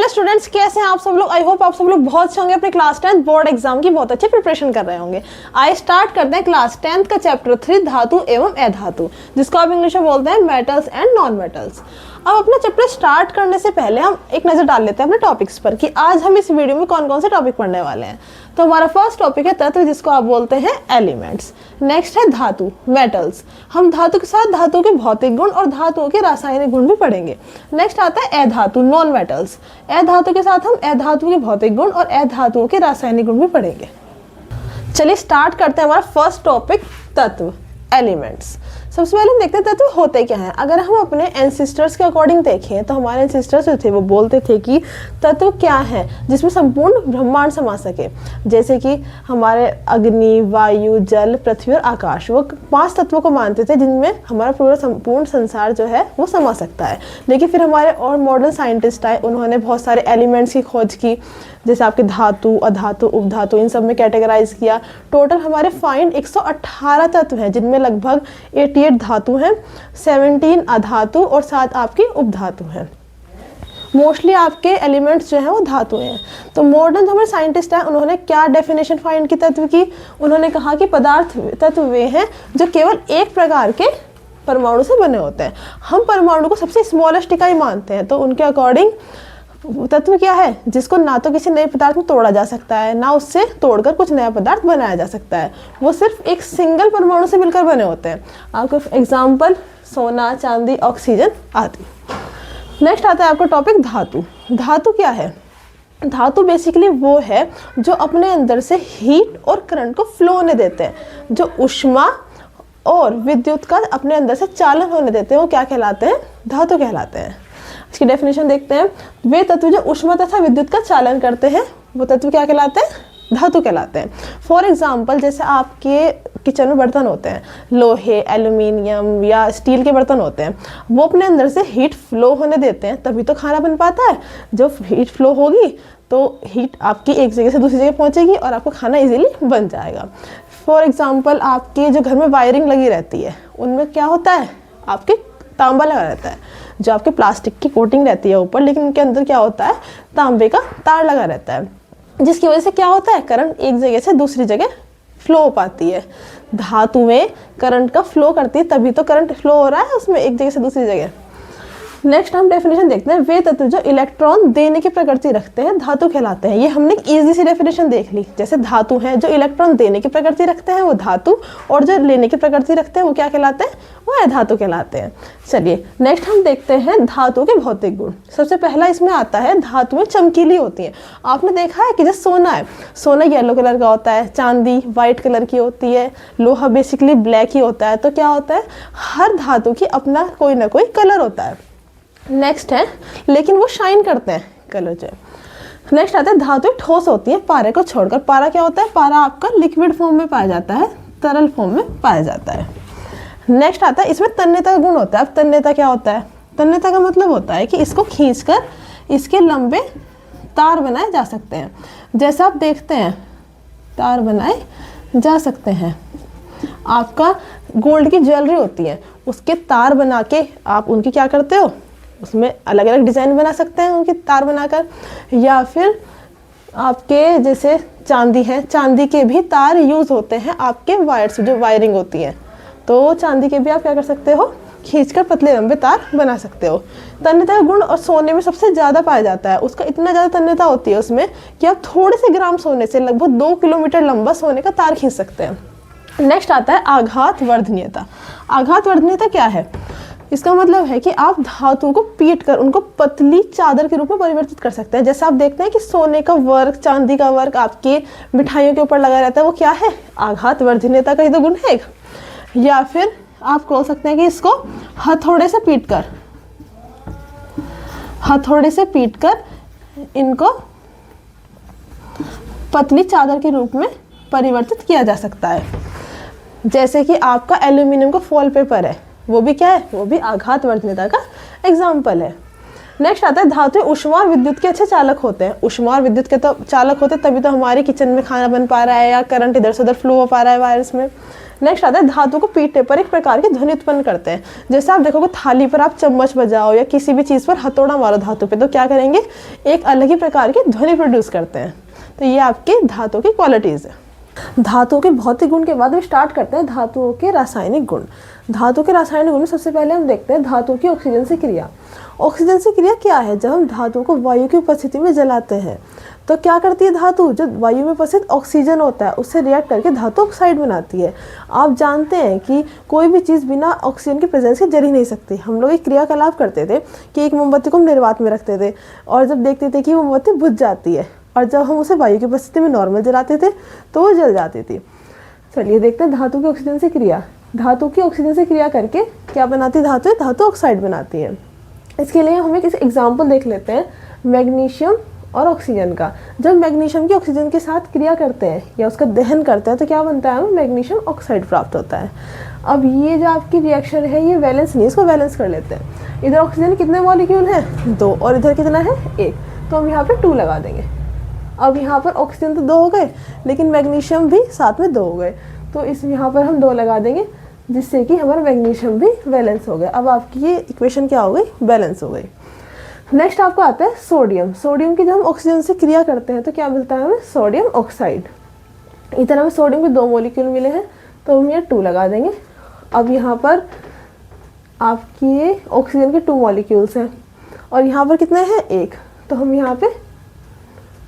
Hello students, कैसे हैं आप सब लोग। आई होप आप सब लोग बहुत अच्छे होंगे, अपने क्लास 10 बोर्ड एग्जाम की बहुत अच्छी प्रिपरेशन कर रहे होंगे। आइए स्टार्ट करते हैं क्लास 10 का चैप्टर 3 धातु एवं अधातु, जिसको आप इंग्लिश में बोलते हैं मेटल्स एंड नॉन मेटल्स। अब अपना चैप्टर स्टार्ट करने से पहले हम एक नज़र डाल लेते हैं अपने टॉपिक्स पर कि आज हम इस वीडियो में कौन कौन से टॉपिक पढ़ने वाले हैं। तो हमारा फर्स्ट टॉपिक है तत्व, जिसको आप बोलते हैं एलिमेंट्स। नेक्स्ट है धातु, मेटल्स। हम धातु के साथ धातु के भौतिक गुण और धातुओं के रासायनिक गुण भी पढ़ेंगे। नेक्स्ट आता है अधातु, नॉन मेटल्स। अधातु के साथ हम अधातु के भौतिक गुण और अधातुओं के रासायनिक गुण भी पढ़ेंगे। चलिए स्टार्ट करते हैं हमारा फर्स्ट टॉपिक, तत्व, एलिमेंट्स। सबसे पहले हम देखते हैं तत्व होते क्या हैं। अगर हम अपने एंसिस्टर्स के अकॉर्डिंग देखें तो हमारे एंसिस्टर्स जो थे वो बोलते थे कि तत्व क्या है जिसमें संपूर्ण ब्रह्मांड समा सके। जैसे कि हमारे अग्नि, वायु, जल, पृथ्वी और आकाश, वो 5 तत्वों को मानते थे जिनमें हमारा पूरा संपूर्ण संसार जो है वो समा सकता है। लेकिन फिर हमारे और मॉडर्न साइंटिस्ट आए, उन्होंने बहुत सारे एलिमेंट्स की खोज की, जैसे आपके धातु, अधातु, उपधातु, इन सब में कैटेगराइज किया। टोटल हमारे फाइंड 118 तत्व हैं, जिनमें लगभग 88 धातु हैं, 17 अधातु और 7 आपकी उपधातु हैं। मोस्टली आपके एलिमेंट्स जो हैं वो धातु हैं। तो मॉडर्न जो हमारे साइंटिस्ट हैं, उन्होंने क्या डेफिनेशन फाइंड की तत्व की। उन्होंने कहा कि पदार्थ तत्व वे हैं जो केवल एक प्रकार के परमाणु से बने होते हैं। हम परमाणु को सबसे स्मॉलेस्ट इकाई मानते हैं, तो उनके अकॉर्डिंग तत्व क्या है जिसको ना तो किसी नए पदार्थ में तोड़ा जा सकता है, ना उससे तोड़कर कुछ नया पदार्थ बनाया जा सकता है। वो सिर्फ एक सिंगल परमाणु से मिलकर बने होते हैं। आपको एग्जाम्पल सोना, चांदी, ऑक्सीजन आदि। नेक्स्ट आता है आपका टॉपिक धातु। धातु क्या है? धातु बेसिकली वो है जो अपने अंदर से हीट और करंट को फ्लो होने देते हैं, जो ऊष्मा और विद्युत का अपने अंदर से चालन होने देते हैं। वो क्या कहलाते हैं? धातु कहलाते हैं। इसकी डेफिनेशन देखते हैं। वे तत्व जो ऊष्मा तथा विद्युत का चालन करते हैं वो तत्व क्या कहलाते हैं? धातु कहलाते हैं। फॉर एग्जाम्पल, जैसे आपके किचन में बर्तन होते हैं, लोहे, एल्यूमिनियम या स्टील के बर्तन होते हैं, वो अपने अंदर से हीट फ्लो होने देते हैं, तभी तो खाना बन पाता है। जब हीट फ्लो होगी तो हीट आपकी एक जगह से दूसरी जगह पहुंचेगी और आपको खाना इजीली बन जाएगा। फॉर एग्जाम्पल, आपके जो घर में वायरिंग लगी रहती है, उनमें क्या होता है? आपके तांबा लगा रहता है, जो आपके प्लास्टिक की कोटिंग रहती है ऊपर, लेकिन उनके अंदर क्या होता है? तांबे का तार लगा रहता है, जिसकी वजह से क्या होता है? करंट एक जगह से दूसरी जगह फ्लो हो पाती है। धातु में करंट का फ्लो करती है, तभी तो करंट फ्लो हो रहा है उसमें एक जगह से दूसरी जगह। नेक्स्ट हम डेफिनेशन देखते हैं। वे तत्व जो इलेक्ट्रॉन देने की प्रकृति रखते हैं धातु कहलाते हैं। ये हमने इजी सी डेफिनेशन देख ली। जैसे धातु है जो इलेक्ट्रॉन देने की प्रकृति रखते हैं वो धातु, और जो लेने की प्रकृति रखते हैं वो क्या कहलाते हैं? वो अधातु कहलाते हैं। चलिए नेक्स्ट हम देखते हैं धातु के भौतिक गुण। सबसे पहला इसमें आता है धातुएं चमकीली होती हैं। आपने देखा है कि जैसे सोना है, सोना येलो कलर का होता है, चांदी वाइट कलर की होती है, लोहा बेसिकली ब्लैक ही होता है। तो क्या होता है? हर धातु की अपना कोई ना कोई कलर होता है। नेक्स्ट है, लेकिन वो शाइन करते हैं कलर जो। नेक्स्ट आता है धातु ठोस होती है पारे को छोड़कर। पारा क्या होता है? पारा आपका लिक्विड फॉर्म में पाया जाता है, तरल फॉर्म में पाया जाता है। नेक्स्ट आता है इसमें तन्यता का गुण होता है। अब तन्यता क्या होता है? तन्यता का मतलब होता है कि इसको खींचकर इसके लंबे तार बनाए जा सकते हैं। जैसा आप देखते हैं तार बनाए जा सकते हैं। आपका गोल्ड की ज्वेलरी होती है, उसके तार बना के आप उनकी क्या करते हो? उसमें अलग अलग डिज़ाइन बना सकते हैं उनकी तार बनाकर। या फिर आपके जैसे चांदी है, चांदी के भी तार यूज़ होते हैं आपके वायर्स, जो वायरिंग होती है, तो चांदी के भी आप क्या कर सकते हो? खींचकर पतले लंबे तार बना सकते हो। तन्यता का गुण और सोने में सबसे ज़्यादा पाया जाता है। उसका इतना ज़्यादा तन्यता होती है उसमें कि आप थोड़े से ग्राम सोने से लगभग 2 किलोमीटर लंबा सोने का तार खींच सकते हैं। नेक्स्ट आता है आघात वर्धनीयता। आघात वर्धनीयता क्या है? इसका मतलब है कि आप धातु को पीट कर उनको पतली चादर के रूप में परिवर्तित कर सकते हैं। जैसे आप देखते हैं कि सोने का वर्क, चांदी का वर्क आपके मिठाइयों के ऊपर लगा रहता है, वो क्या है? आघात वर्धनीयता का ही तो गुण है। या फिर आप बोल सकते हैं कि इसको हथौड़े से पीटकर इनको पतली चादर के रूप में परिवर्तित किया जा सकता है। जैसे कि आपका एल्यूमिनियम का फॉल पेपर है, वो भी क्या है? वो भी आघात वर्धनीयता का एग्जाम्पल है। नेक्स्ट आता है धातु ऊष्मा और विद्युत के अच्छे चालक होते हैं। ऊष्मा और विद्युत के तो चालक होते हैं, तभी तो हमारे किचन में खाना बन पा रहा है या करंट इधर से उधर फ्लो हो पा रहा है वायर्स में। नेक्स्ट आता है धातु को पीटने पर एक प्रकार की ध्वनि उत्पन्न करते हैं। जैसे आप देखोगे थाली पर आप चम्मच बजाओ या किसी भी चीज़ पर हथौड़ा मारो धातु पे, तो क्या करेंगे, एक अलग ही प्रकार की ध्वनि प्रोड्यूस करते हैं। तो ये आपके धातु की क्वालिटीज़ है। धातुओं के भौतिक गुण के बाद हम स्टार्ट करते हैं धातुओं के रासायनिक गुण। धातु के रासायनिक गुण में सबसे पहले हम देखते हैं धातु की ऑक्सीजन से क्रिया। ऑक्सीजन से क्रिया क्या है, जब हम धातु को वायु की उपस्थिति में जलाते हैं तो क्या करती है धातु, जो वायु में उपस्थित ऑक्सीजन होता है उससे रिएक्ट करके धातु ऑक्साइड बनाती है। आप जानते हैं कि कोई भी चीज़ बिना ऑक्सीजन की प्रेजेंस के जल ही नहीं सकती। हम लोग एक क्रियाकलाप करते थे कि एक मोमबत्ती को हम निर्वात में रखते थे और जब देखते थे कि वो मोमबत्ती बुझ जाती है, और जब हम उसे वायु की उपस्थिति में नॉर्मल जलाते थे तो वो जल जाती थी। चलिए देखते हैं धातु की ऑक्सीजन से क्रिया। धातु की ऑक्सीजन से क्रिया करके क्या बनाती है धातु, धातु ऑक्साइड बनाती है। इसके लिए हम एक एग्जाम्पल देख लेते हैं मैग्नीशियम और ऑक्सीजन का। जब मैग्नीशियम की ऑक्सीजन के साथ क्रिया करते हैं या उसका दहन करते हैं तो क्या बनता है, हमें मैग्नीशियम ऑक्साइड प्राप्त होता है। अब ये जो आपकी रिएक्शन है ये वैलेंस नहीं, इसको वैलेंस कर लेते हैं। इधर ऑक्सीजन कितने मॉलिक्यूल हैं, 2, और इधर कितना है, 1, तो हम यहाँ पे 2 लगा देंगे। अब यहाँ पर ऑक्सीजन तो 2 हो गए, लेकिन मैग्नीशियम भी साथ में 2 हो गए, तो इस यहाँ पर हम 2 लगा देंगे, जिससे कि हमारा मैग्नीशियम भी बैलेंस हो गया। अब आपकी ये इक्वेशन क्या हो गई, बैलेंस हो गई। नेक्स्ट आपको आता है सोडियम। सोडियम की जब हम ऑक्सीजन से क्रिया करते हैं तो क्या मिलता है हमें, सोडियम ऑक्साइड। इधर हमें सोडियम के 2 मॉलिक्यूल मिले हैं तो हम यहाँ 2 लगा देंगे। अब यहाँ पर आपकी ये ऑक्सीजन के 2 मॉलिक्यूल्स हैं और यहाँ पर कितने हैं, 1, तो हम यहाँ पे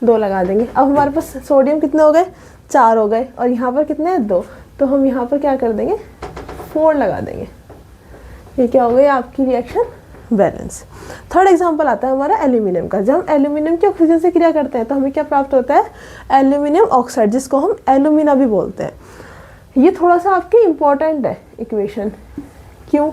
2 लगा देंगे। अब हमारे पास सोडियम कितने हो गए, 4 हो गए, और यहाँ पर कितने हैं, 2, तो हम यहाँ पर क्या कर देंगे, 4 लगा देंगे। ये क्या हो गई आपकी रिएक्शन, बैलेंस। थर्ड एग्जांपल आता है हमारा एल्यूमिनियम का। जब हम एल्यूमिनियम की ऑक्सीजन से क्रिया करते हैं तो हमें क्या प्राप्त होता है, एल्यूमिनियम ऑक्साइड, जिसको हम एल्यूमिना भी बोलते हैं। ये थोड़ा सा आपकी इम्पोर्टेंट है इक्वेशन, क्यों,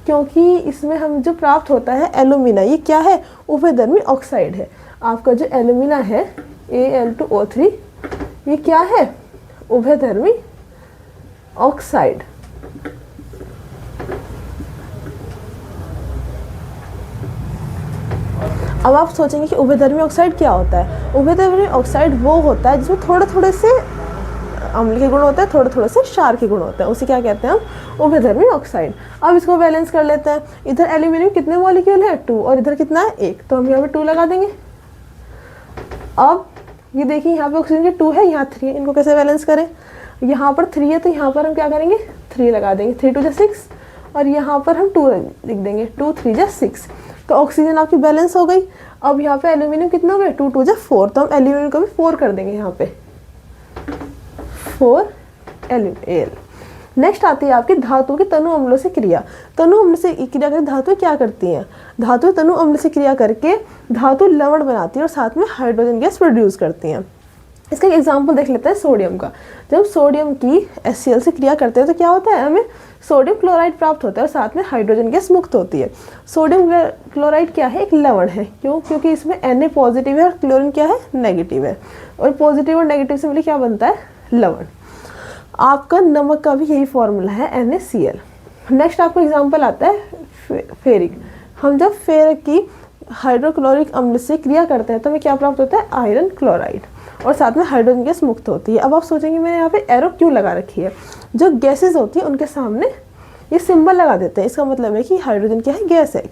क्योंकि इसमें हम जो प्राप्त होता है एल्यूमिना, ये क्या है, उभयधर्मी ऑक्साइड है। आपका जो एल्यूमिना है Al2O3, ये क्या है, उभयधर्मी ऑक्साइड। अब आप सोचेंगे कि उभयधर्मी ऑक्साइड क्या होता है। उभयधर्मी ऑक्साइड वो होता है जिसमें थोड़े थोड़े से अम्ल के गुण होते हैं, थोड़े थोड़े से क्षार के गुण होते हैं, उसे क्या कहते हैं हम, उभयधर्मी ऑक्साइड। अब इसको बैलेंस कर लेते हैं। इधर एल्यूमिनियम कितने मॉलिक्यूल है, 2, और इधर कितना है, 1, तो हम यहाँ पे 2 लगा देंगे। अब ये देखिए यहाँ पे ऑक्सीजन के 2 है, यहाँ 3 है, इनको कैसे बैलेंस करें, यहाँ पर 3 है तो यहाँ पर हम क्या करेंगे, 3 लगा देंगे, 3 2 6, और यहाँ पर हम 2 लिख देंगे, 2 3 6, तो ऑक्सीजन आपकी बैलेंस हो गई। अब यहाँ पे एल्यूमिनियम कितना हो गया, 2 2 4, तो हम एल्यूमिनियम को भी 4 कर देंगे, यहाँ पे 4 Al। नेक्स्ट आती है आपकी धातु की तनु अम्लों से क्रिया। तनु अम्ल से क्रिया करके धातु क्या करती हैं, धातु तनु अम्ल से क्रिया करके धातु लवण बनाती है और साथ में हाइड्रोजन गैस प्रोड्यूस करती हैं। इसका एक एग्जाम्पल देख लेते हैं सोडियम का। जब सोडियम की HCl से क्रिया करते हैं तो क्या होता है, हमें सोडियम क्लोराइड प्राप्त होता है और साथ में हाइड्रोजन गैस मुक्त होती है। सोडियम क्लोराइड क्या है, एक लवण है, क्यों, क्योंकि इसमें Na पॉजिटिव है और क्लोरीन क्या है, नेगेटिव है, और पॉजिटिव और नेगेटिव से मिले क्या बनता है, लवण। आपका नमक का भी यही फॉर्मूला है, NaCl। नेक्स्ट आपको एग्जाम्पल आता है फेरिक। हम जब फेरिक की हाइड्रोक्लोरिक अम्ल से क्रिया करते हैं तो हमें क्या प्राप्त होता है, आयरन क्लोराइड, और साथ में हाइड्रोजन गैस मुक्त होती है। अब आप सोचेंगे मैंने यहाँ पे एरो क्यों लगा रखी है, जो गैसेस होती है उनके सामने ये सिंबल लगा देते हैं, इसका मतलब है कि हाइड्रोजन क्या है, गैस है।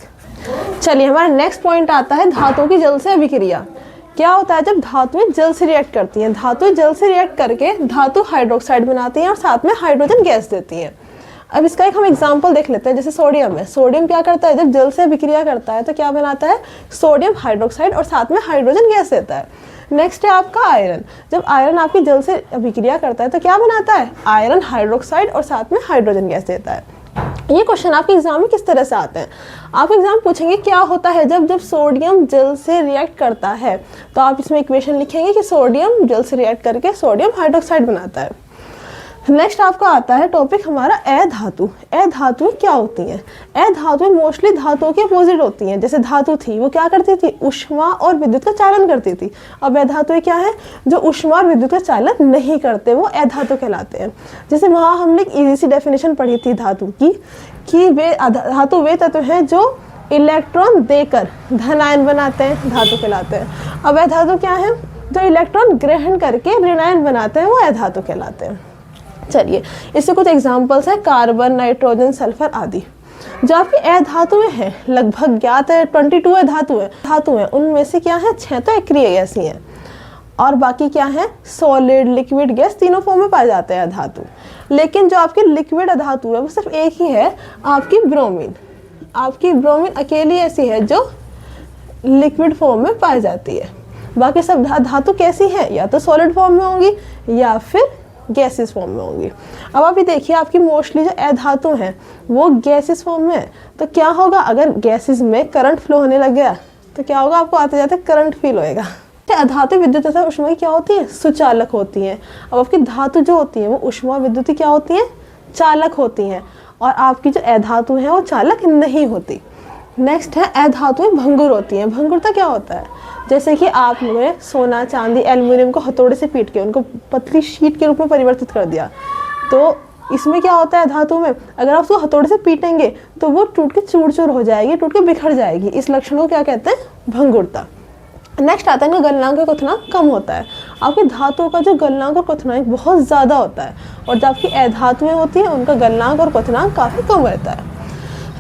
चलिए हमारा नेक्स्ट पॉइंट आता है धातु की जल से अभिक्रिया। क्या होता है, जब धातुएं जल से रिएक्ट करती हैं, धातुएं जल से रिएक्ट करके धातु हाइड्रोक्साइड बनाती हैं और साथ में हाइड्रोजन गैस देती हैं। अब इसका एक हम एग्जांपल देख लेते हैं। जैसे सोडियम है, सोडियम क्या करता है, जब जल से अभिक्रिया करता है तो क्या बनाता है, सोडियम हाइड्रोक्साइड और साथ में हाइड्रोजन गैस देता है। नेक्स्ट है आपका आयरन। जब आयरन आपकी जल से अभिक्रिया करता है तो क्या बनाता है, आयरन हाइड्रोक्साइड और साथ में हाइड्रोजन गैस देता है। ये क्वेश्चन आपके एग्जाम में किस तरह से आते हैं, आप एग्जाम पूछेंगे क्या होता है जब सोडियम जल से रिएक्ट करता है, तो आप इसमें इक्वेशन लिखेंगे कि सोडियम जल से रिएक्ट करके सोडियम हाइड्रोक्साइड बनाता है। नेक्स्ट आपको आता है टॉपिक हमारा अधातु। अधातुएं क्या होती हैं, अधातुएं मोस्टली धातुओं के अपोजिट होती हैं। जैसे धातु थी वो क्या करती थी, ऊष्मा और विद्युत का चालन करती थी। अब अधातुएं क्या है, जो ऊष्मा और विद्युत का चालन नहीं करते, वो अधातु कहलाते हैं। जैसे वहाँ हमने एक इजी सी डेफिनेशन पढ़ी थी धातु की, कि वे धातु वे तत्व हैं जो इलेक्ट्रॉन देकर धनायन बनाते हैं, धातु कहलाते हैं। अब अधातु क्या है, जो इलेक्ट्रॉन ग्रहण करके ऋणायन बनाते हैं, वो अधातु कहलाते हैं। चलिए इससे कुछ एग्जांपल्स हैं, कार्बन, नाइट्रोजन, सल्फर आदि। जो आपकी अधातुएं हैं लगभग ज्ञात है 22 धातु है उनमें से क्या है 6 तो अक्रिय गैसी हैं और बाकी क्या है सॉलिड, लिक्विड, गैस तीनों फॉर्म में पाए जाते हैं अधातु। लेकिन जो आपकी लिक्विड अधातु है वो सिर्फ एक ही है, आपकी ब्रोमीन। आपकी ब्रोमीन अकेली ऐसी है जो लिक्विड फॉर्म में पाई जाती है। बाकी सब धातु कैसी है, या तो सॉलिड फॉर्म में होंगी या फिर गैसेस फॉर्म में होंगी। अब अभी देखिए आपकी मोस्टली जो अधातु हैं वो गैसेस फॉर्म में है, तो क्या होगा अगर गैसेस में करंट फ्लो होने लग गया तो क्या होगा, आपको आते जाते करंट फील होएगा। अधातु विद्युत तथा ऊष्मा की क्या होती है, सुचालक होती हैं। अब आपकी धातु जो होती है वो ऊष्मा विद्युत क्या होती है, चालक होती हैं, और आपकी जो अधातु है वो चालक नहीं होती। नेक्स्ट है अधातुएं भंगुर होती हैं। भंगुरता क्या होता है, जैसे कि आपने सोना, चांदी, एल्युमिनियम को हथौड़े से पीट के उनको पतली शीट के रूप में परिवर्तित कर दिया, तो इसमें क्या होता है धातु में, अगर आप उसको हथौड़े से पीटेंगे तो वो टूट के चूर चूर हो जाएगी, टूट के बिखर जाएगी। इस लक्षण को क्या कहते हैं, भंगुरता। नेक्स्ट आता है इनका गलनांक और क्वथनांक कम होता है। आपकी धातुओं का जो गलनांक और क्वथनांक बहुत ज़्यादा होता है, और जो आपकी अधातुएं होती हैं उनका गलनांक और क्वथनांक काफ़ी कम रहता है।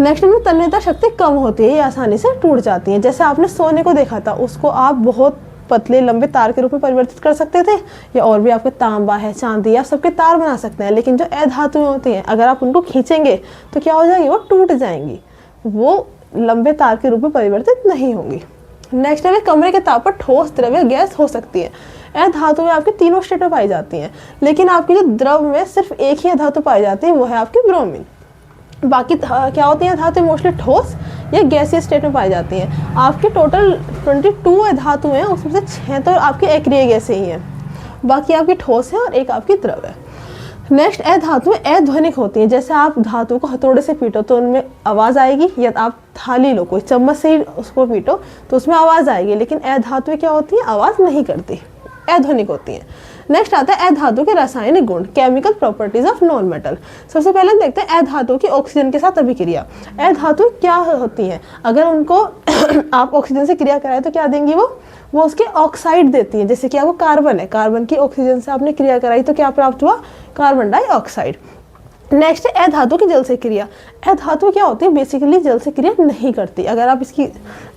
नेक्स्ट इनमें तन्यता शक्ति कम होती है, ये आसानी से टूट जाती है। जैसे आपने सोने को देखा था, उसको आप बहुत पतले लंबे तार के रूप में परिवर्तित कर सकते थे, या और भी आपके तांबा है, चांदी, आप सबके तार बना सकते हैं। लेकिन जो अधातुएं होती हैं अगर आप उनको खींचेंगे तो क्या हो जाएगी, वो टूट जाएंगी, वो लंबे तार के रूप में परिवर्तित नहीं होंगी। नेक्स्ट है कमरे के ताप पर ठोस, द्रव्य, गैस हो सकती है। अधातु में आपकी तीनों स्टेट में पाई जाती हैं, लेकिन आपकी जो द्रव में सिर्फ एक ही अधातु पाई जाती है वो है आपकी ब्रोमीन। बाकी क्या होती हैं धातु मोस्टली ठोस या गैसीय स्टेट में पाई जाती हैं। आपके टोटल 22 धातु हैं, उसमें से 6 तो आपकी अक्रिय गैसें ही हैं, बाकी आपकी ठोस है और एक आपकी द्रव है। नेक्स्ट अधातुएं अध्वनिक होती हैं। जैसे आप धातु को हथौड़े से पीटो तो उनमें आवाज़ आएगी, या आप थाली लो कोई चम्मच से ही उसको पीटो तो उसमें आवाज़ आएगी, लेकिन अधातुएं क्या होती हैं, आवाज़ नहीं करती, अध्वनिक होती हैं। नेक्स्ट आता है अधातु के रासायनिक गुण, chemical properties of non metal. सबसे पहले देखते हैं अधातु की ऑक्सीजन के साथ अभिक्रिया। अधातु क्या होती हैं, अगर उनको आप ऑक्सीजन से क्रिया कराएं तो क्या देंगी, वो उसके ऑक्साइड देती हैं। जैसे कि आपको कार्बन है, कार्बन की ऑक्सीजन से आपने क्रिया कराई तो क्या प्राप्त हुआ, कार्बन डाइऑक्साइड। नेक्स्ट है अधातु की जल से क्रिया। अधातु क्या होती है, बेसिकली जल से क्रिया नहीं करती। अगर आप इसकी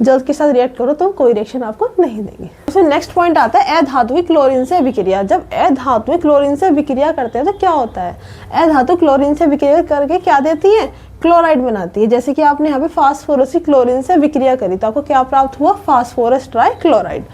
जल के साथ रिएक्ट करो तो कोई रिएक्शन आपको नहीं देंगे। फिर नेक्स्ट पॉइंट आता है अधातु की क्लोरीन से अभिक्रिया। जब अधातु क्लोरीन से अभिक्रिया करते हैं तो क्या होता है, अधातु क्लोरीन से अभिक्रिया करके क्या देती है, क्लोराइड बनाती है। जैसे कि आपने यहाँ पे फास्फोरस की क्लोरीन से अभिक्रिया करी तो आपको क्या प्राप्त हुआ, फास्फोरस ट्राइक्लोराइड।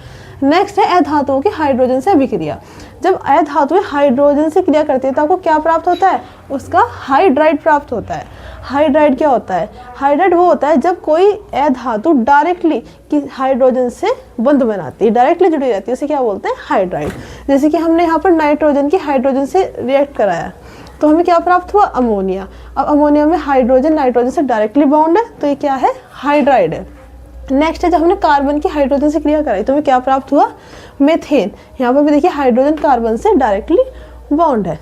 नेक्स्ट है अधातुओं की हाइड्रोजन से अभिक्रिया। जब अधातुएं हाइड्रोजन से क्रिया करती है तो आपको क्या प्राप्त होता है, उसका हाइड्राइड प्राप्त होता है। हाइड्राइड क्या होता है, हाइड्राइड वो होता है जब कोई अधातु डायरेक्टली कि हाइड्रोजन से बंध बनाती है, डायरेक्टली जुड़ी रहती है, उसे क्या बोलते हैं, हाइड्राइड। जैसे कि हमने यहाँ पर नाइट्रोजन की हाइड्रोजन से रिएक्ट कराया तो हमें क्या प्राप्त हुआ, अमोनिया। अब अमोनिया में हाइड्रोजन नाइट्रोजन से डायरेक्टली बॉन्ड है तो ये क्या है, हाइड्राइड है। नेक्स्ट है जब हमने कार्बन की हाइड्रोजन से क्रिया कराई तो हमें क्या प्राप्त हुआ, मेथेन। यहाँ पर भी देखिए हाइड्रोजन कार्बन से डायरेक्टली बॉन्ड है।